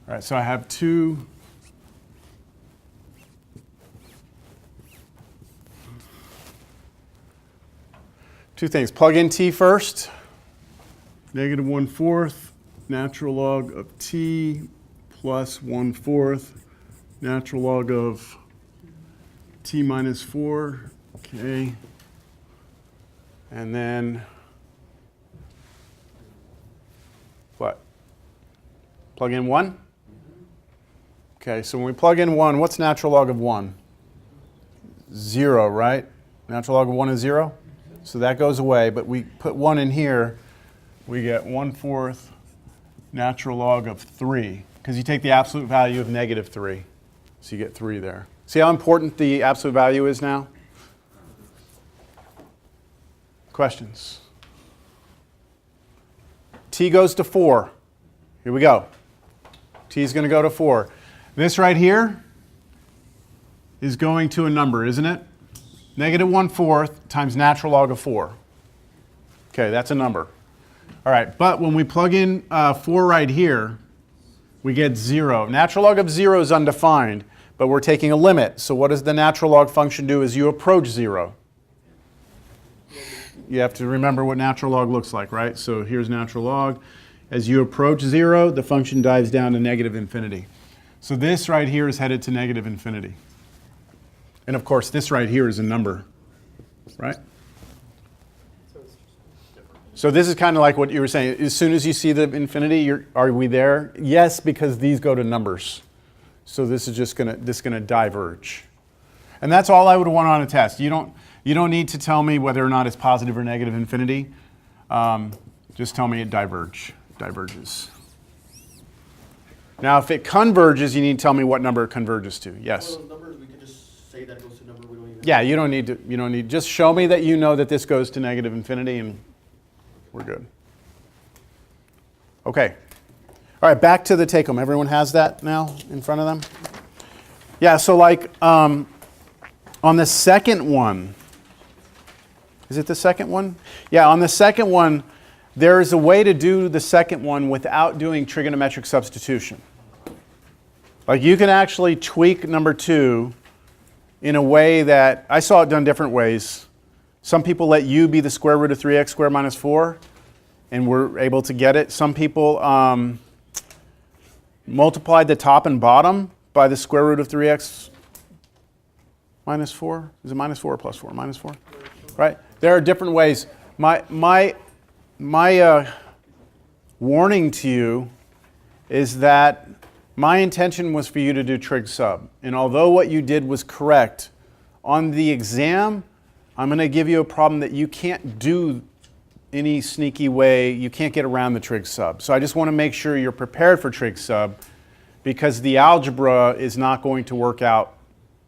All right, so I have two things. Plug in t first. Negative 1/4 natural log of t plus 1/4 natural log of t minus 4. Okay. And then what? Plug in 1? Okay, so when we plug in 1, what's natural log of 1? 0, right? Natural log of 1 is 0? So that goes away, but we put 1 in here, we get 1/4 natural log of 3, because you take the absolute value of negative 3. So you get 3 there. See how important the absolute value is now? Questions? T goes to 4. Here we go. T is going to go to 4. This right here is going to a number, isn't it? Negative 1/4 times natural log of 4. Okay, that's a number. All right, but when we plug in 4 right here, we get 0. Natural log of 0 is undefined, but we're taking a limit. So what does the natural log function do as you approach 0? You have to remember what natural log looks like, right? So here's natural log. As you approach 0, the function dives down to negative infinity. So this right here is headed to negative infinity. And of course, this right here is a number, right? So this is kind of like what you were saying. As soon as you see the infinity, are we there? Yes, because these go to numbers. So this is just gonna diverge. And that's all I would want on a test. You don't need to tell me whether or not it's positive or negative infinity. Just tell me it diverges. Now, if it converges, you need to tell me what number it converges to. Yes? Those numbers, we could just say that goes to a number we don't even Yeah, you don't need, just show me that you know that this goes to negative infinity and we're good. Okay. All right, back to the take home. Everyone has that now in front of them? Yeah, so like on the second one, is it the second one? Yeah, on the second one, there is a way to do the second one without doing trigonometric substitution. Like you can actually tweak number 2 in a way that, I saw it done different ways. Some people let u be the square root of 3x squared minus 4, and we're able to get it. Some people multiplied the top and bottom by the square root of 3x minus 4. Is it minus 4 or plus 4? Minus 4, right? There are different ways. My warning to you is that my intention was for you to do trig sub. And although what you did was correct, on the exam, I'm going to give you a problem that you can't do any sneaky way. You can't get around the trig sub. So I just want to make sure you're prepared for trig sub, because the algebra is not going to work out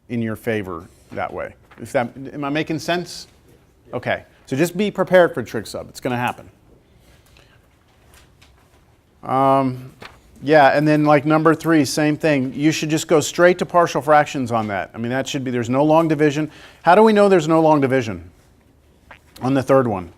in your favor that way. Am I making sense? Okay. So just be prepared for trig sub. It's going to happen. Yeah, and then like number 3, same thing. You should just go straight to partial fractions on that. I mean, that should be, there's no long division. How do we know there's no long division on the third one?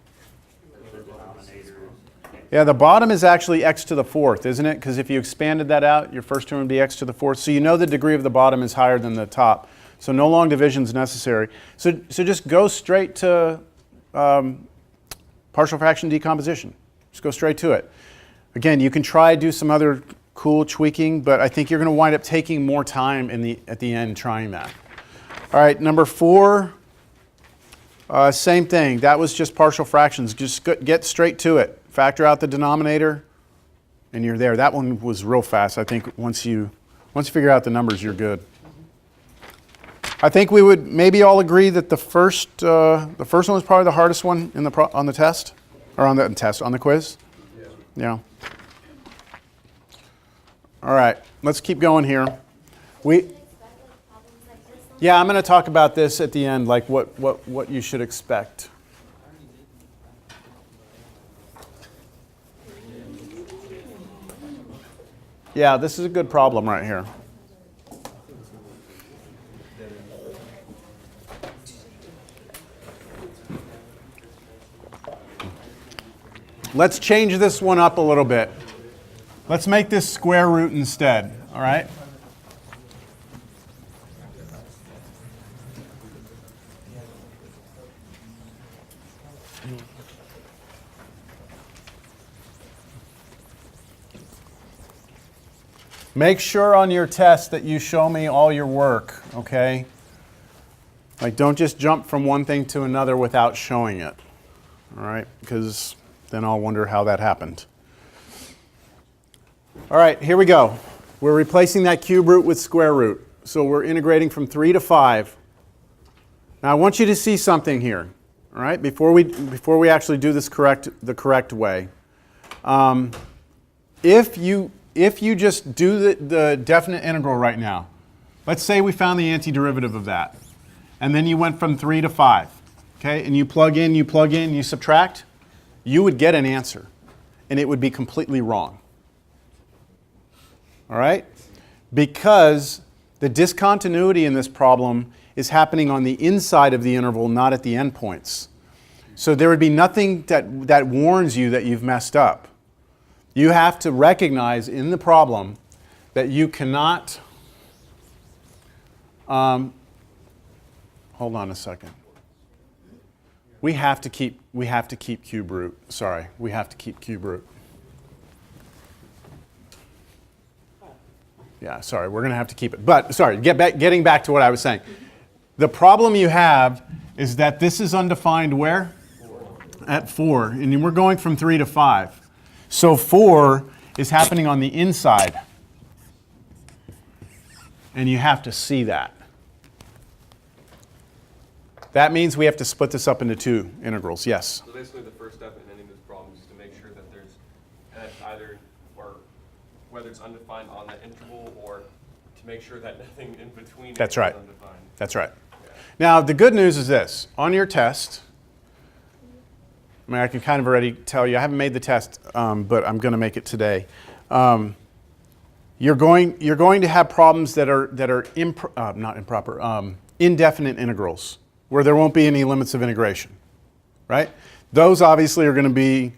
Yeah, the bottom is actually x to the 4th, isn't it? Because if you expanded that out, your first term would be x to the 4th. So you know the degree of the bottom is higher than the top. So no long division is necessary. So just go straight to partial fraction decomposition. Just go straight to it. Again, you can try do some other cool tweaking, but I think you're going to wind up taking more time at the end trying that. All right, number 4, same thing. That was just partial fractions. Just get straight to it. Factor out the denominator, and you're there. That one was real fast. I think once you figure out the numbers, you're good. I think we would maybe all agree that the first one was probably the hardest one on the test, or on the quiz. Yeah. All right, let's keep going here. Yeah, I'm going to talk about this at the end, like what you should expect. Yeah, this is a good problem right here. Let's change this one up a little bit. Let's make this square root instead, all right? Make sure on your test that you show me all your work, okay? Like, don't just jump from one thing to another without showing it, all right? Because then I'll wonder how that happened. All right, here we go. We're replacing that cube root with square root. So we're integrating from 3 to 5. Now I want you to see something here, all right? Before we actually do this the correct way. If you just do the definite integral right now, let's say we found the antiderivative of that, and then you went from 3 to 5, okay? And you plug in, you subtract, you would get an answer, and it would be completely wrong. All right? Because the discontinuity in this problem is happening on the inside of the interval, not at the endpoints. So there would be nothing that warns you that you've messed up. You have to recognize in the problem that you cannot, hold on a second. We have to keep cube root. Sorry, we have to keep cube root. Yeah, sorry, we're going to have to keep it. But, sorry, getting back to what I was saying. The problem you have is that this is undefined where? 4. At 4. And we're going from 3 to 5. So 4 is happening on the inside. And you have to see that. That means we have to split this up into 2 integrals. Yes? So basically the first step in any of these problems is to make sure that there's either, or whether it's undefined on that interval, or to make sure that nothing in between That's is right. undefined. That's right. Yeah. Now, the good news is this. On your test, I mean, I can kind of already tell you, I haven't made the test, but I'm going to make it today. You're going to have problems that are indefinite integrals, where there won't be any limits of integration, right? Those obviously are going to be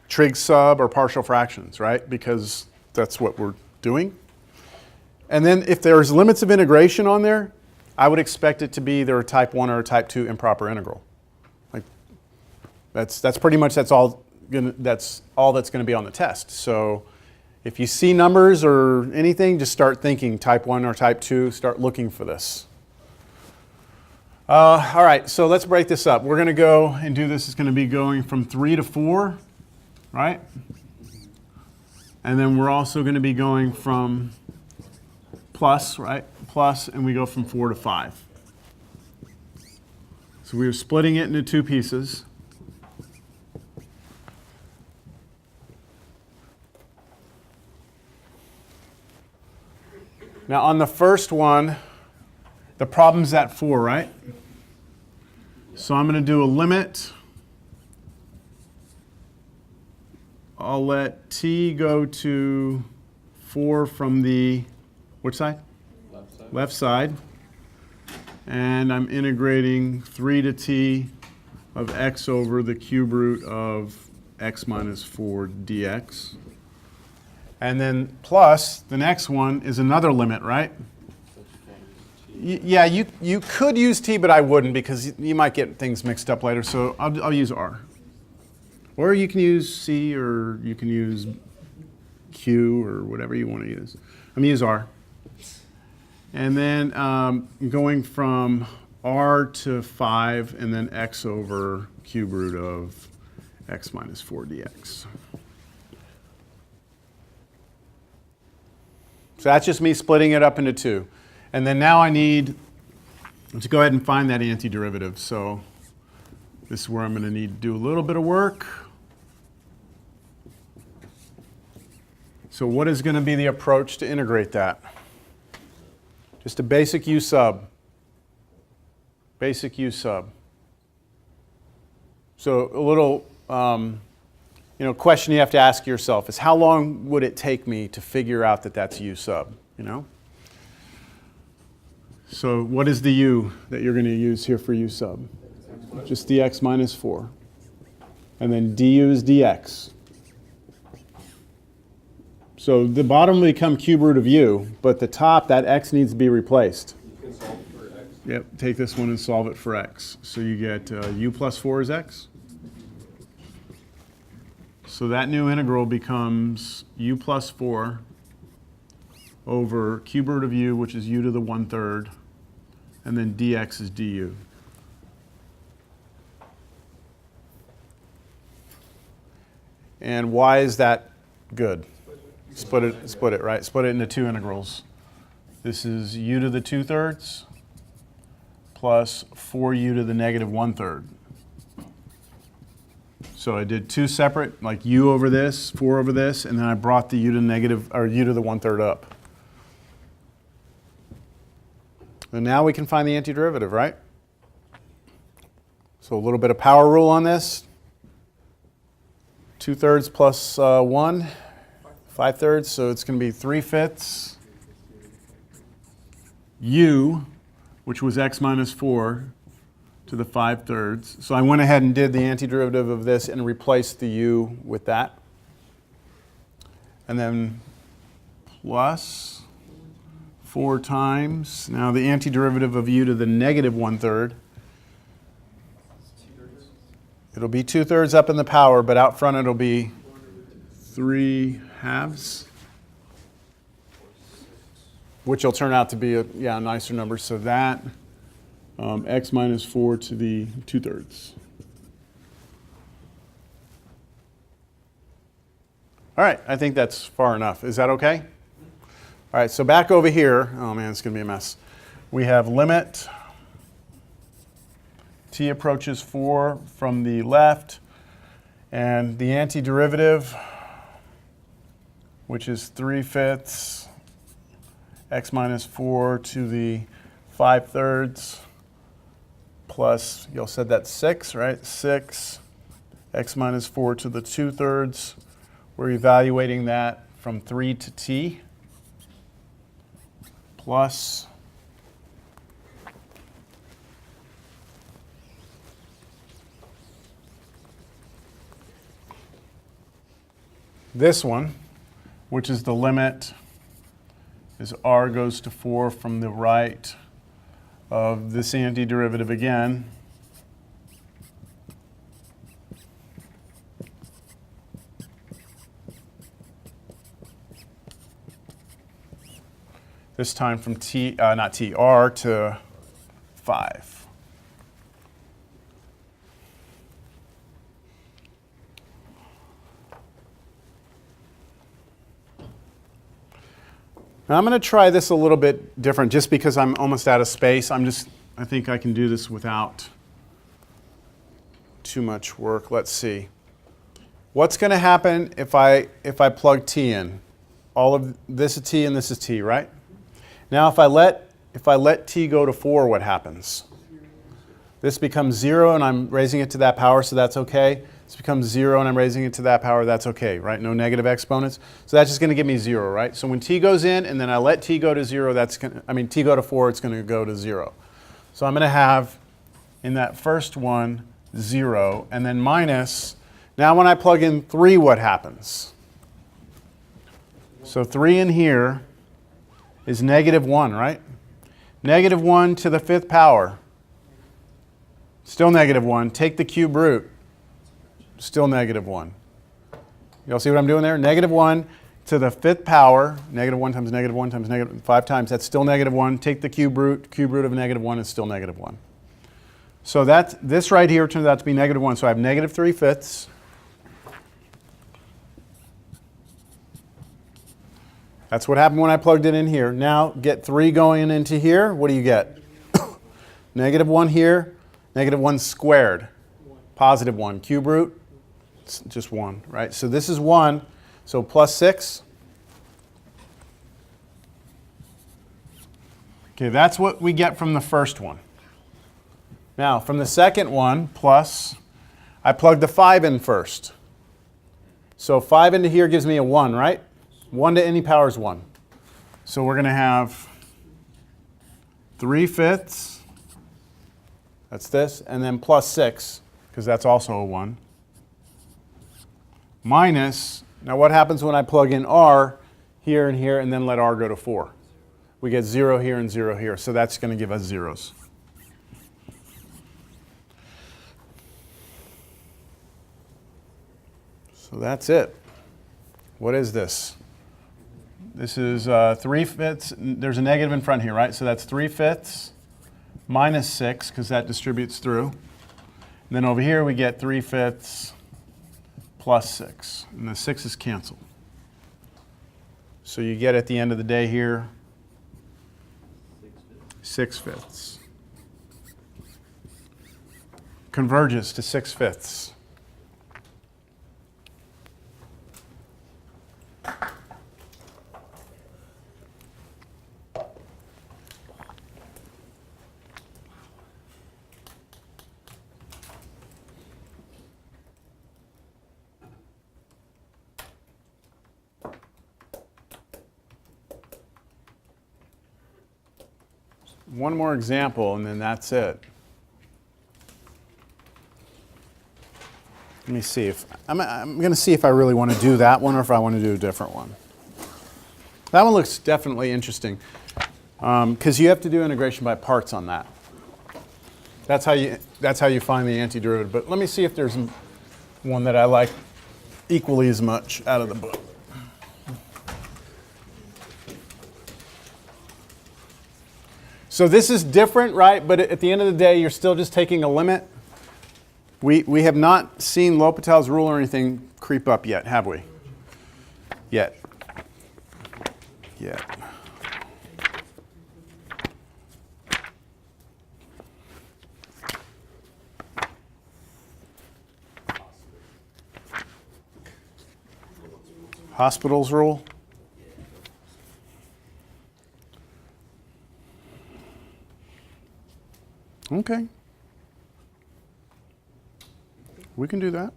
trig sub or partial fractions, right? Because that's what we're doing. And then if there's limits of integration on there, I would expect it to be either a type 1 or a type 2 improper integral. Like that's pretty much that's all that's going to be on the test. So if you see numbers or anything, just start thinking type 1 or type 2, start looking for this. All right, so let's break this up. We're going to go and do this. It's going to be going from 3 to 4, right? And then we're also going to be going from plus, right? Plus, and we go from 4 to 5. So we're splitting it into 2 pieces. Now on the first one, the problem's at 4, right? So I'm going to do a limit. I'll let t go to 4 from the, which side? Left side. Left side. And I'm integrating 3 to t of x over the cube root of x minus 4 dx. And then plus, the next one is another limit, right? Yeah, you could use t, but I wouldn't because you might get things mixed up later. So I'll use r. Or you can use c, or you can use q, or whatever you want to use. I'm going to use r. And then going from r to 5, and then x over cube root of x minus 4 dx. So that's just me splitting it up into 2. And then now I need to go ahead and find that antiderivative. So this is where I'm going to need to do a little bit of work. So what is going to be the approach to integrate that? Just a basic u sub. Basic u sub. So a little question you have to ask yourself is, how long would it take me to figure out that that's u sub? So what is the u that you're going to use here for u sub? Just dx minus 4. And then du is dx. So the bottom will become cube root of u, but the top, that x needs to be replaced. You can solve for x. Yep, take this one and solve it for x. So you get u plus 4 is x. So that new integral becomes u plus 4 over cube root of u, which is u to the 1/3, and then dx is du. And why is that good? Split it, right? Split it into two integrals. This is u to the 2/3 plus 4u to the negative 1/3. So I did two separate, like u over this, 4 over this, and then I brought the u to negative, or u to the 1/3 up. And now we can find the antiderivative, right? So a little bit of power rule on this. 2/3 plus 1, 5/3, so it's going to be 3/5 u, which was x minus 4, to the 5/3. So I went ahead and did the antiderivative of this and replaced the u with that. And then plus 4 times, now the antiderivative of u to the negative 1/3. It'll be 2/3 up in the power, but out front it'll be 3/2, which will turn out to be a nicer number. So that x minus 4 to the 2/3. All right, I think that's far enough. Is that okay? All right, so back over here. Oh man, it's going to be a mess. We have limit t approaches 4 from the left, and the antiderivative, which is 3/5 x minus 4 to the 5/3 plus, you all said that's 6, right? 6 x minus 4 to the 2/3. We're evaluating that from 3 to t plus this one, which is the limit as r goes to 4 from the right of this antiderivative again. This time from r to 5. Now I'm going to try this a little bit different just because I'm almost out of space. I think I can do this without too much work. Let's see. What's going to happen if I plug t in? All of this is t and this is t, right? Now if I let t go to 4, what happens? This becomes 0 and I'm raising it to that power, so that's okay. This becomes 0 and I'm raising it to that power, that's okay, right? No negative exponents. So that's just going to give me 0, right? So when t goes in and then I let t go to 0, t go to 4, it's going to go to 0. So I'm going to have, in that first one, 0, and then minus. Now when I plug in 3, what happens? So 3 in here is negative 1, right? Negative 1 to the 5th power. Still negative 1. Take the cube root. Still negative 1. You all see what I'm doing there? Negative 1 to the 5th power. Negative 1 times negative 1 times negative 5 times. That's still negative 1. Take the cube root. Cube root of negative 1 is still negative 1. So this right here turns out to be negative 1. So I have negative 3/5. That's what happened when I plugged it in here. Now get 3 going into here. What do you get? Negative 1 here. Negative 1 squared. Positive 1. Cube root. It's just 1, right? So this is 1. So plus 6. Okay, that's what we get from the first one. Now, from the second one, plus, I plugged the 5 in first. So 5 into here gives me a 1, right? 1 to any power is 1. So we're going to have 3/5. That's this. And then plus 6, because that's also a 1. Minus, now what happens when I plug in r? here and here, and then let r go to 4. We get 0 here and 0 here, so that's going to give us zeros. So that's it. What is this? This is 3/5. There's a negative in front here, right? So that's 3/5 minus 6, because that distributes through. And then over here we get 3/5 plus 6. And the 6 is canceled. So you get at the end of the day here 6/5. Converges to 6/5. One more example, and then that's it. Let me see if I'm going to see if I really want to do that one or if I want to do a different one. That one looks definitely interesting because you have to do integration by parts on that. That's how you find the antiderivative. But let me see if there's one that I like equally as much out of the book. So this is different, right? But at the end of the day, you're still just taking a limit. We have not seen L'Hopital's rule or anything creep up yet, have we? Yet. Hospital's rule? Okay. We can do that.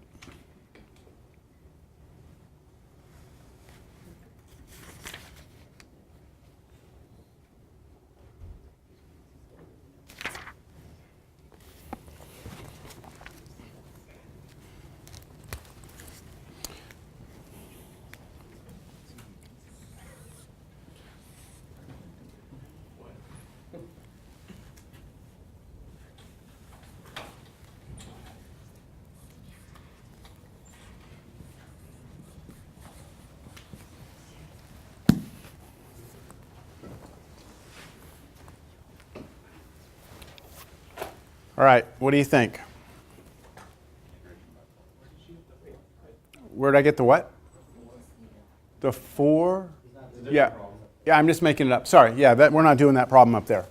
All right, what do you think? Where'd I get the what? The 4? Yeah. Yeah, I'm just making it up. Sorry, yeah, we're not doing that problem up there.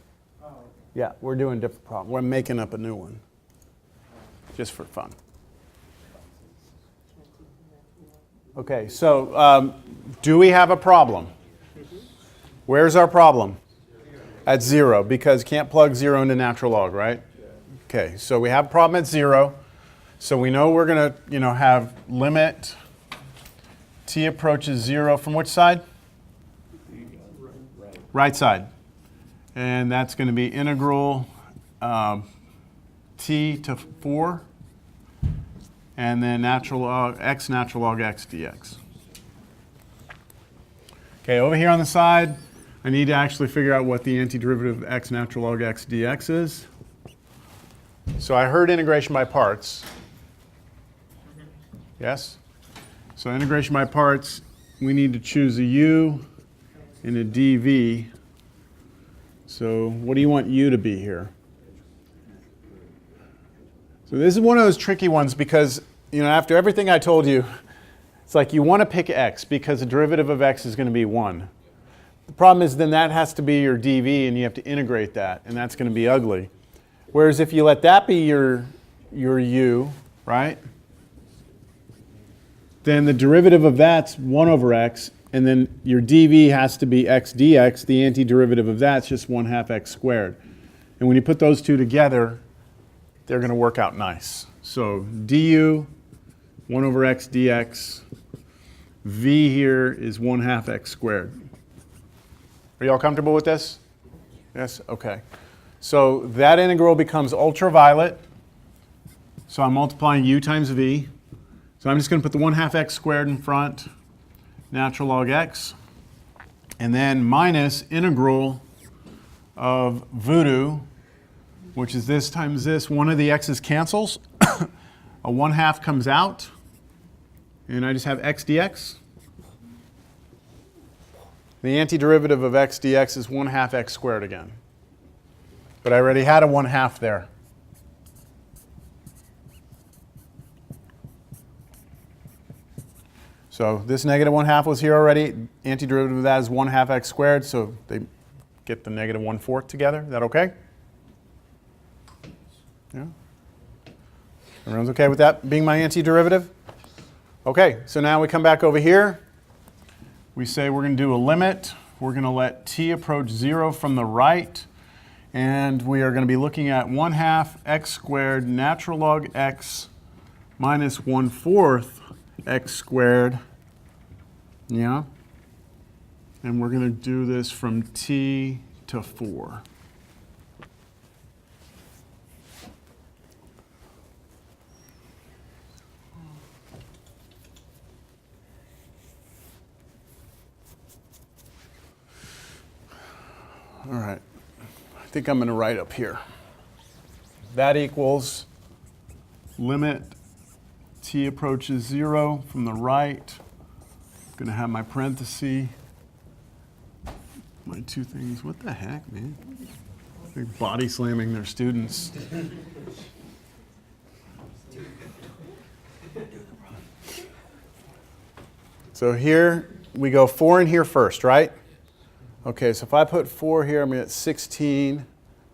Yeah, we're doing a different problem. We're making up a new one. Just for fun. Okay, so do we have a problem? Where's our problem? At 0, because can't plug 0 into natural log, right? Okay, so we have a problem at 0. So we know we're going to, have limit t approaches 0 from which side? Right side. And that's going to be integral t to 4, and then natural log x dx. Okay, over here on the side, I need to actually figure out what the antiderivative of x natural log x dx is. So I heard integration by parts. Yes? So integration by parts, we need to choose a u and a dv. So what do you want u to be here? So this is one of those tricky ones because, after everything I told you, it's like you want to pick x because the derivative of x is going to be 1. The problem is then that has to be your dv and you have to integrate that, and that's going to be ugly. Whereas if you let that be your u, right? Then the derivative of that's 1 over x, and then your dv has to be x dx. The antiderivative of that's just 1/2 x squared. And when you put those two together, they're going to work out nice. So du, 1 over x dx, v here is 1/2 x squared. Are you all comfortable with this? Yes? Okay. So that integral becomes ultraviolet. So I'm multiplying u times v. So I'm just going to put the 1/2 x squared in front, natural log x. and then minus integral of voodoo, which is this times this. One of the x's cancels. A 1/2 comes out, and I just have x dx. The antiderivative of x dx is 1/2 x squared again. But I already had a 1/2 there. So this negative 1/2 was here already. Antiderivative of that is 1/2 x squared, so they get the negative 1/4 together. Is that okay? Yeah? Everyone's okay with that being my antiderivative? Okay, so now we come back over here. We say we're going to do a limit. We're going to let t approach 0 from the right. And we are going to be looking at 1/2 x squared natural log x minus 1/4 x squared. Yeah? And we're going to do this from t to 4. All right, I think I'm going to write up here. That equals limit t approaches 0 from the right. I'm going to have my parenthesis, my two things. What the heck, man? They're body slamming their students. So here we go 4 in here first, right? Okay, so if I put 4 here, I'm going to get 16,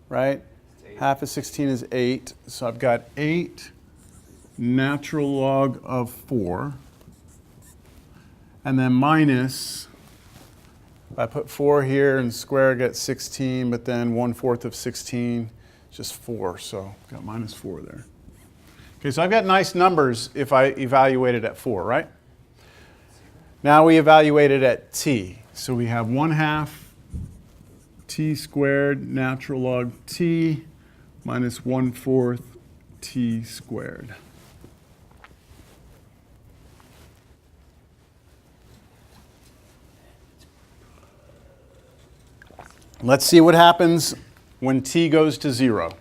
right? Half of 16 is 8. So I've got 8 natural log of 4. And then minus, if I put 4 here and square, I get 16, but then 1/4 of 16 is just 4. So I've got minus 4 there. Okay, so I've got nice numbers if I evaluate it at 4, right? Now we evaluate it at t. So we have 1/2 t squared natural log t minus 1/4 t squared. Let's see what happens when t goes to 0.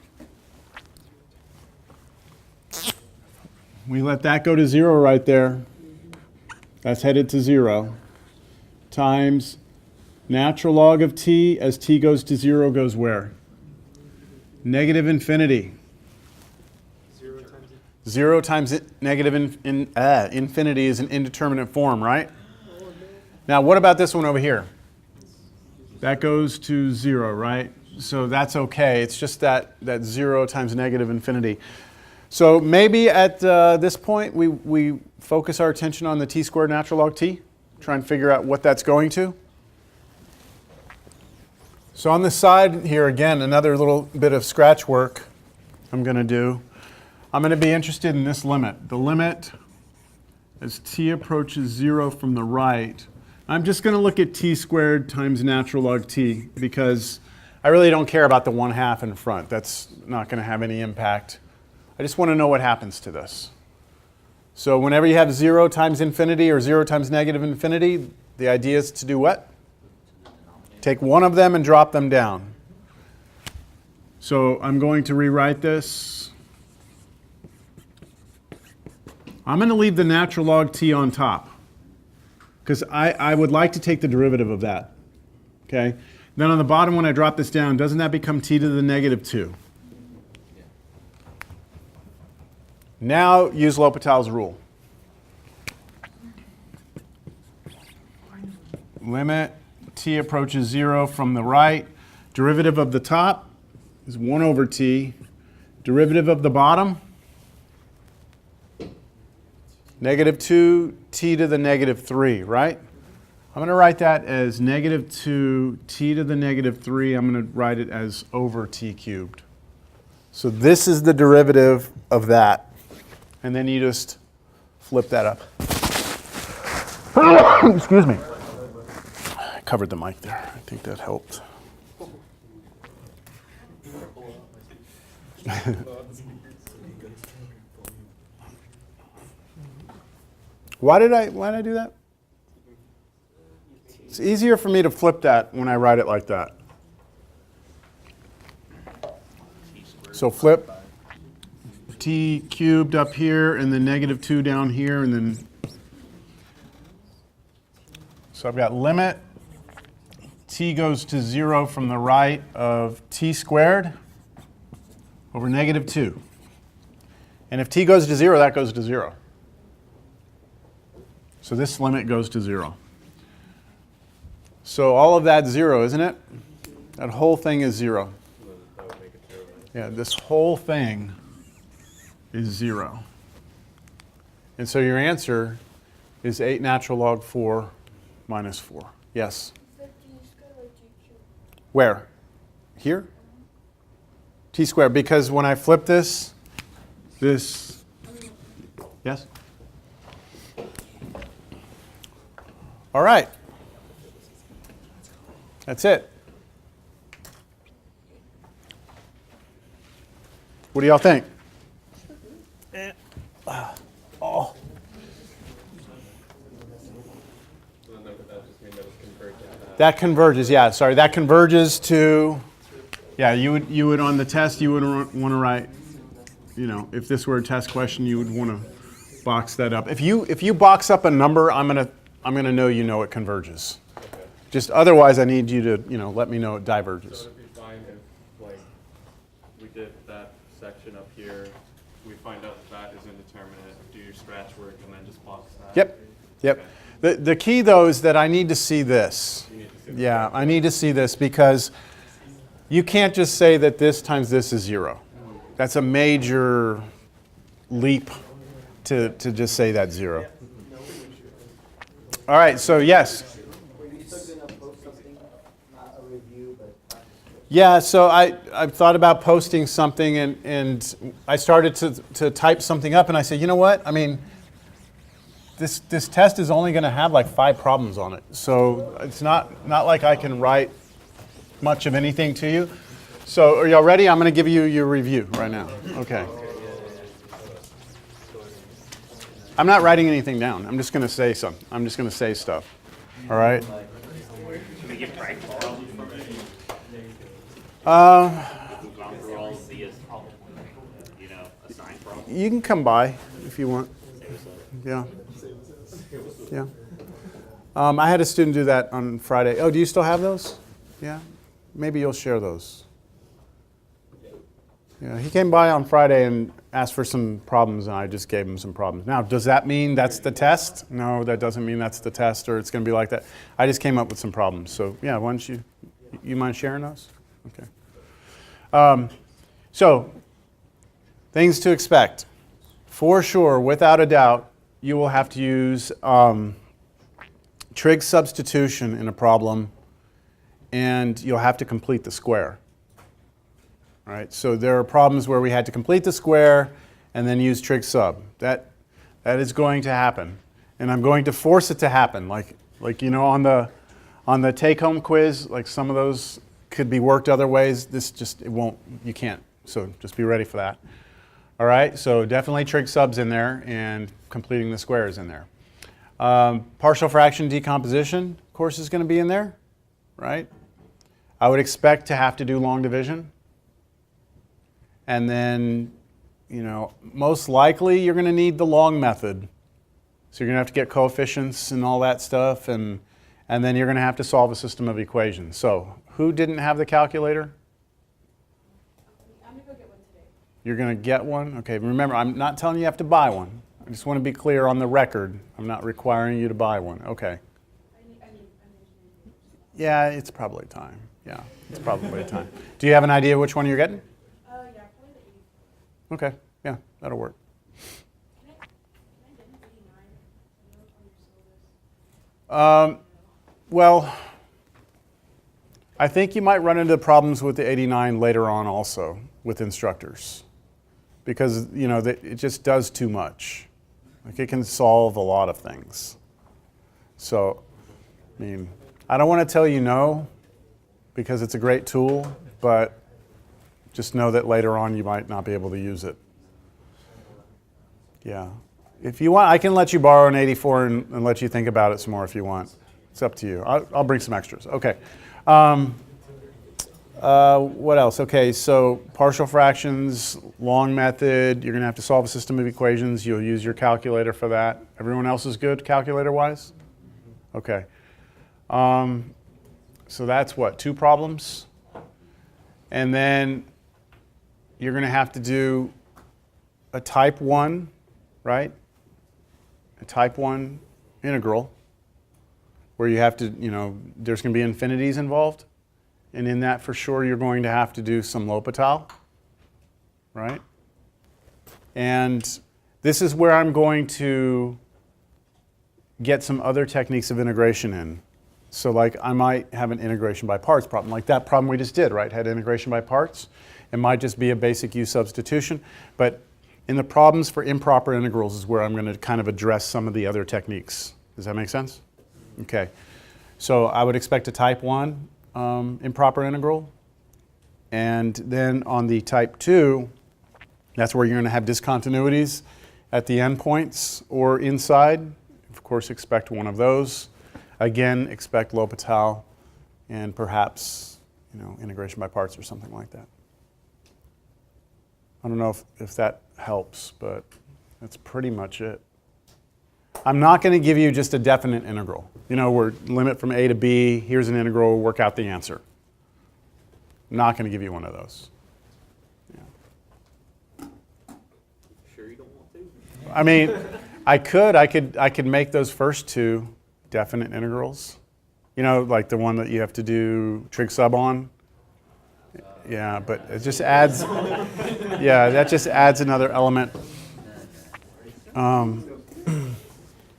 We let that go to 0 right there. That's headed to 0. Times natural log of t as t goes to 0 goes where? Negative infinity. 0 times negative infinity is an indeterminate form, right? Now what about this one over here? That goes to 0, right? So that's okay. It's just that 0 times negative infinity. So maybe at this point we focus our attention on the t squared natural log t, try and figure out what that's going to. So on the side here, again, another little bit of scratch work I'm going to do. I'm going to be interested in this limit. The limit as t approaches 0 from the right. I'm just going to look at t squared times natural log t because I really don't care about the 1/2 in front. That's not going to have any impact. I just want to know what happens to this. So whenever you have 0 times infinity or 0 times negative infinity, the idea is to do what? Take one of them and drop them down. So I'm going to rewrite this. I'm going to leave the natural log t on top because I would like to take the derivative of that. Okay. Then on the bottom, when I drop this down, doesn't that become t to the negative 2? Now use L'Hopital's rule. Limit t approaches 0 from the right. Derivative of the top is 1 over t. Derivative of the bottom, negative 2 t to the negative 3, right? I'm going to write that as negative 2 t to the negative 3. I'm going to write it as over t cubed. So this is the derivative of that. And then you just flip that up. Excuse me. I covered the mic there. I think that helped. Why did I do that? It's easier for me to flip that when I write it like that. So flip t cubed up here, and then negative 2 down here, and then, so I've got limit t goes to 0 from the right of t squared over negative 2. And if t goes to 0, that goes to 0. So this limit goes to 0. So all of that's 0, isn't it? That whole thing is 0. That would make it 0. Yeah, this whole thing is 0. And so your answer is 8 natural log 4 minus 4. Yes? Where? Here? T squared, because when I flip this, yes? All right. That's it. What do y'all think? Oh. So then that just means that it's converged to that. That converges, yeah, sorry. That converges to, yeah, you would on the test, you would want to write, you know, if this were a test question, you would want to box that up. If you box up a number, I'm gonna know you know it converges. Okay. Just otherwise, I need you to, you know, let me know it diverges. So it'd be fine if, like, we did that section up here, we find out that is indeterminate, do your scratch work, and then just box that. Yep, yep. The key though is that I need to see this. You need to see the Yeah, I need to see this because you can't just say that this times this is 0. That's a major leap to just say that's 0. All right, so yes. Were you still gonna post something, not a review, but? Yeah, so I've thought about posting something and I started to type something up and I said, you know what? I mean, this test is only going to have like 5 problems on it. So it's not like I can write much of anything to you. So are y'all ready? I'm going to give you your review right now. Okay. I'm not writing anything down. I'm just going to say something. I'm just going to say stuff. All right? Should we get practice problems from it? We've gone through all of these, you know, assigned problems. You can come by if you want. Yeah. Yeah. I had a student do that on Friday. Oh, do you still have those? Yeah. Maybe you'll share those. Yeah, he came by on Friday and asked for some problems, and I just gave him some problems. Now, does that mean that's the test? No, that doesn't mean that's the test, or it's going to be like that. I just came up with some problems. So, yeah, why don't you mind sharing those? Okay. So, things to expect. For sure, without a doubt, you will have to use trig substitution in a problem, and you'll have to complete the square. All right, so there are problems where we had to complete the square and then use trig sub. That is going to happen, and I'm going to force it to happen. Like you know, on the take-home quiz, like some of those could be worked other ways. This just it won't. You can't. So just be ready for that. All right, so definitely trig subs in there, and completing the squares in there. Partial fraction decomposition, of course, is going to be in there, right? I would expect to have to do long division. And then, you know, most likely you're going to need the long method. So you're going to have to get coefficients and all that stuff, and then you're going to have to solve a system of equations. So who didn't have the calculator? I'm going to go get one today. You're going to get one? Okay, remember, I'm not telling you have to buy one. I just want to be clear on the record. I'm not requiring you to buy one. Okay. I need Yeah, it's probably time. Yeah, it's probably time. Do you have an idea which one you're getting? yeah, probably the 80. Okay, yeah, that'll work. Can I get an 89? I know how you sold this. Well, I think you might run into problems with the 89 later on also with instructors, because you know it just does too much. Like it can solve a lot of things. So, I mean, I don't want to tell you no, because it's a great tool, but just know that later on you might not be able to use it. Yeah. If you want, I can let you borrow an 84 and let you think about it some more if you want. It's up to you. I'll bring some extras. Okay. What else? Okay, so partial fractions, long method. You're going to have to solve a system of equations. You'll use your calculator for that. Everyone else is good calculator-wise? Okay. So that's what, 2 problems? And then you're going to have to do a type 1, right? A type 1 integral where you have to, there's going to be infinities involved. And in that, for sure, you're going to have to do some L'Hopital, right? And this is where I'm going to get some other techniques of integration in. So like I might have an integration by parts problem, like that problem we just did, right? Had integration by parts. It might just be a basic U substitution. But in the problems for improper integrals is where I'm going to kind of address some of the other techniques. Does that make sense? Okay. So I would expect a type 1 improper integral. And then on the type 2, that's where you're going to have discontinuities at the endpoints or inside. Of course, expect one of those. Again, expect L'Hopital and perhaps integration by parts or something like that. I don't know if that helps, but that's pretty much it. I'm not going to give you just a definite integral. We're limit from A to B, here's an integral, work out the answer. I'm not going to give you one of those. Yeah. Sure you don't want to? I mean, I could make those first 2 definite integrals. Like the one that you have to do trig sub on. Yeah, but it just adds, that just adds another element.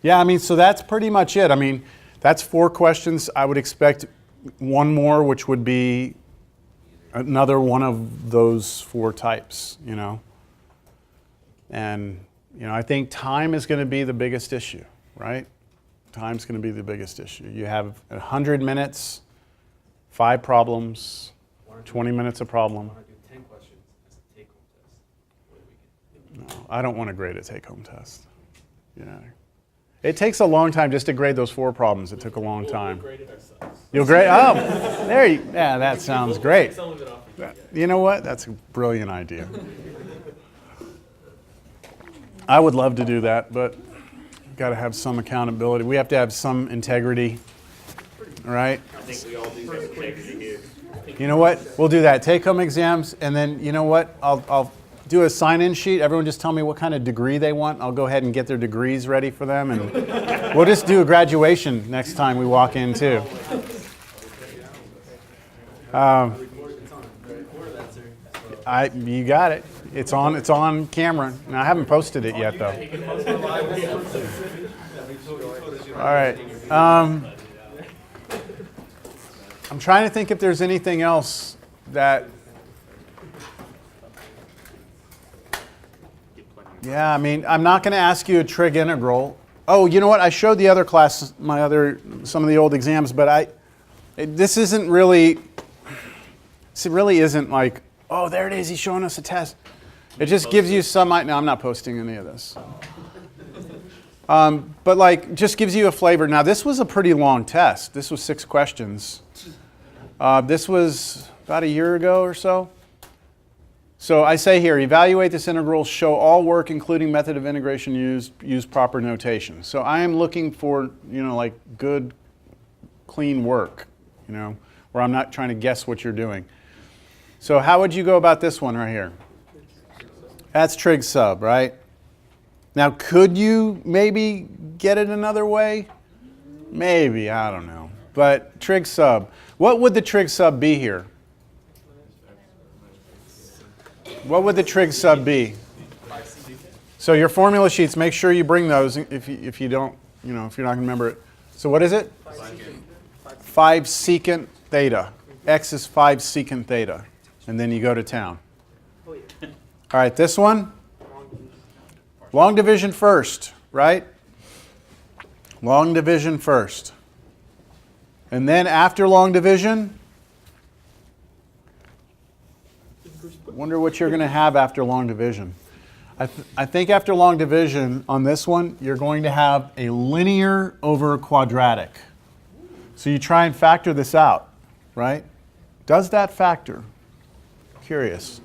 Yeah, I mean, so that's pretty much it. I mean, that's 4 questions. I would expect one more, which would be another one of those 4 types, And, I think time is going to be the biggest issue, right? Time's going to be the biggest issue. You have 100 minutes, 5 problems, 20 minutes a problem. I want to do 10 questions as a take-home test. No, I don't want to grade a take-home test. Yeah. It takes a long time just to grade those 4 problems. It took a long time. We'll grade it ourselves. You'll grade? Yeah, that sounds great. Some of it off you. You know what? That's a brilliant idea. I would love to do that, but got to have some accountability. We have to have some integrity, right? I think we all do have integrity here. You know what? We'll do that. Take-home exams, and then you know what? I'll do a sign-in sheet. Everyone just tell me what kind of degree they want. I'll go ahead and get their degrees ready for them, and we'll just do a graduation next time we walk in too. You got it. It's on camera. Now, I haven't posted it yet though. All right. I'm trying to think if there's anything else that. Yeah, I mean, I'm not going to ask you a trig integral. Oh, you know what? I showed the other class some of the old exams, but this isn't really. It really isn't like, oh, there it is. He's showing us a test. It just gives you some. No, I'm not posting any of this. But like, just gives you a flavor. Now, this was a pretty long test. This was 6 questions. This was about a year ago or so. So I say here, evaluate this integral, show all work, including method of integration use proper notation. So I am looking for, like good, clean work, where I'm not trying to guess what you're doing. So how would you go about this one right here? That's trig sub, right? Now, could you maybe get it another way? Maybe, I don't know. But trig sub. What would the trig sub be here? What would the trig sub be? So your formula sheets, make sure you bring those if you don't, if you're not going to remember it. So what is it? 5 secant theta. X is 5 secant theta. And then you go to town. All right, this one? Long division first, right? Long division first. And then after long division, wonder what you're going to have after long division. I think after long division on this one, you're going to have a linear over a quadratic. So you try and factor this out, right? Does that factor? Curious.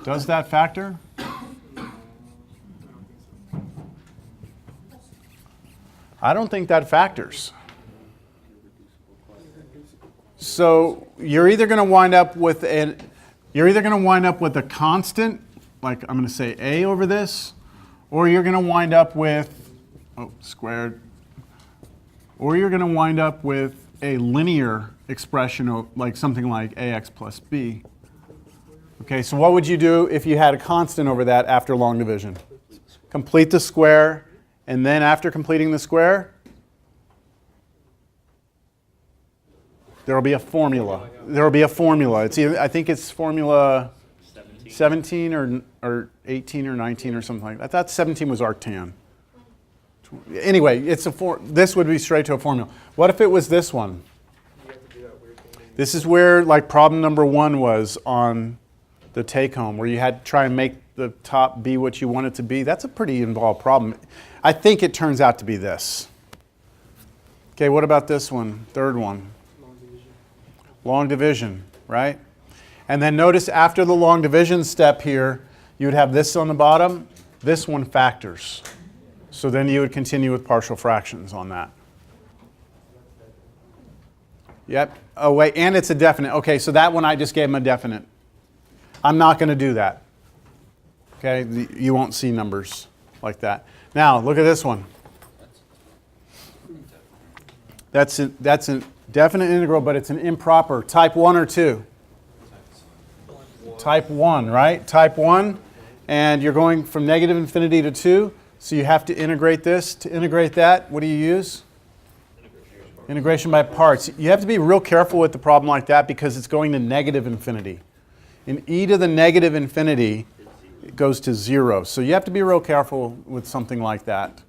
Does that factor? I don't think that factors. So you're either going to wind up with a constant, like I'm going to say a over this, or you're going to wind up with squared, or you're going to wind up with a linear expression of like something like ax plus b. Okay, so what would you do if you had a constant over that after long division? Complete the square, and then after completing the square, there will be a formula. There will be a formula. It's either, I think it's formula 17 or 18 or 19 or something like that. I thought 17 was arctan. Anyway, this would be straight to a formula. What if it was this one? This is where like problem number 1 was on the take-home, where you had to try and make the top be what you want it to be. That's a pretty involved problem. I think it turns out to be this. Okay, what about this one? Third one. Long division, right? And then notice after the long division step here, you would have this on the bottom. This one factors. So then you would continue with partial fractions on that. Yep. Oh, wait, and it's a definite. Okay, so that one I just gave him a definite. I'm not going to do that. Okay, you won't see numbers like that. Now, look at this one. That's a definite integral, but it's an improper. Type 1 or 2? Type 1, right? Type 1, and you're going from negative infinity to 2, so you have to integrate this. To integrate that, what do you use? Integration by parts. You have to be real careful with the problem like that because it's going to negative infinity. In e to the negative infinity, it goes to 0. So you have to be real careful with something like that.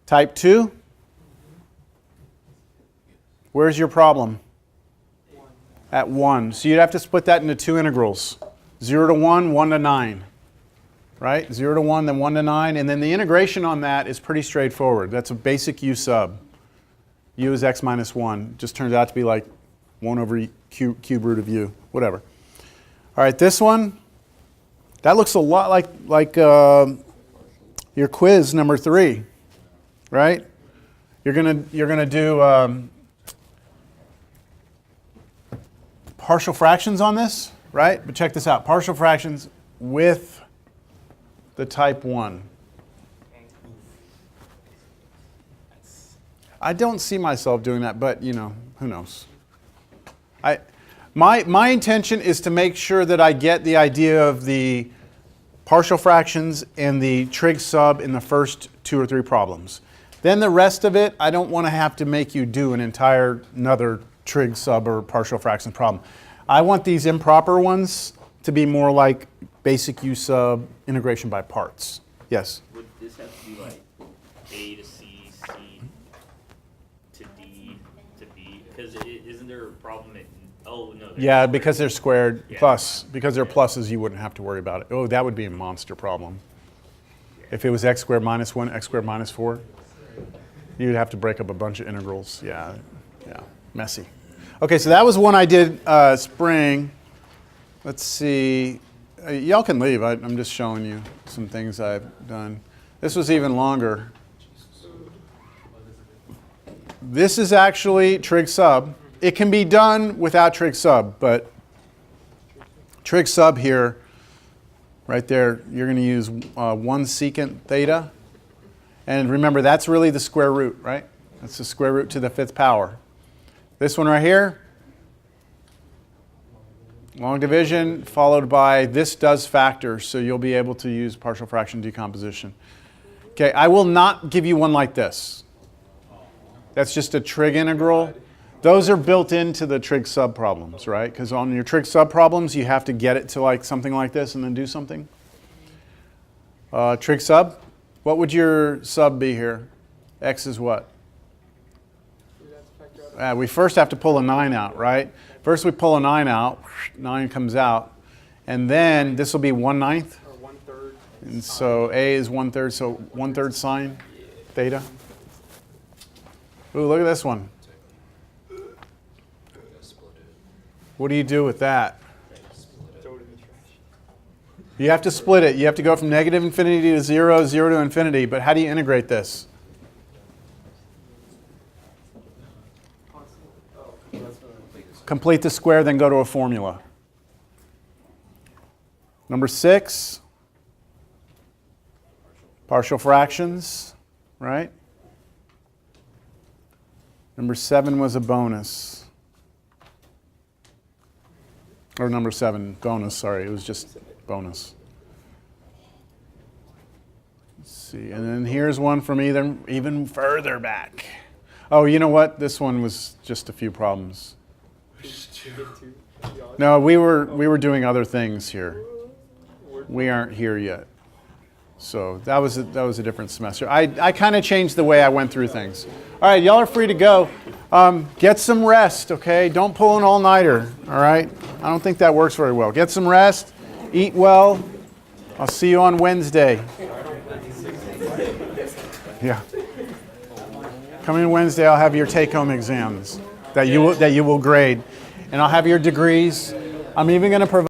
Type 2? Where's your problem? At 1. So you'd have to split that into 2 integrals. 0 to 1, 1 to 9. Right? 0 to 1, then 1 to 9. And then the integration on that is pretty straightforward. That's a basic u sub. U is x minus 1. Just turns out to be like 1 over cube root of u. Whatever. All right, this one, that looks a lot like your quiz number 3. Right? You're gonna do partial fractions on this, right? But check this out: partial fractions with the type 1. I don't see myself doing that, but you know, who knows? My intention is to make sure that I get the idea of the partial fractions and the trig sub in the first 2 or 3 problems. Then the rest of it, I don't want to have to make you do another trig sub or partial fraction problem. I want these improper ones to be more like basic u sub integration by parts. Yes? Would this have to be like A to C, C to D to B? Because isn't there a problem at, oh no. Yeah, because they're squared Yeah. plus. Because they're pluses, you wouldn't have to worry about it. Oh, that would be a monster problem. If it was x squared minus 1, x squared minus 4, you'd have to break up a bunch of integrals. Yeah, messy. Okay, so that was one I did spring. Let's see. Y'all can leave. I'm just showing you some things I've done. This was even longer. This is actually trig sub. It can be done without trig sub, but trig sub here, right there, you're going to use 1 secant theta. And remember, that's really the square root, right? That's the square root to the 5th power. This one right here, long division followed by this does factor, so you'll be able to use partial fraction decomposition. Okay, I will not give you one like this. That's just a trig integral. Those are built into the trig sub problems, right? Because on your trig sub problems, you have to get it to like something like this and then do something. Trig sub, what would your sub be here? X is what? We first have to pull a 9 out, right? First we pull a 9 out, 9 comes out, and then this will be 1/9? Or 1/3. And so A is 1/3, so 1/3 sine theta. Ooh, look at this one. What do you do with that? You have to split it. You have to go from negative infinity to 0, 0 to infinity. But how do you integrate this? Complete the square, then go to a formula. Number 6, partial fractions, right? Number 7 was a bonus. Or number 7, bonus, sorry, it was just bonus. Let's see, and then here's one from even further back. Oh, you know what? This one was just a few problems. No, we were doing other things here. We aren't here yet. So that was a different semester. I kind of changed the way I went through things. All right, y'all are free to go. Get some rest, okay? Don't pull an all-nighter, all right? I don't think that works very well. Get some rest, eat well. I'll see you on Wednesday. Yeah. Coming Wednesday, I'll have your take-home exams that you will grade, and I'll have your degrees. I'm even going to provide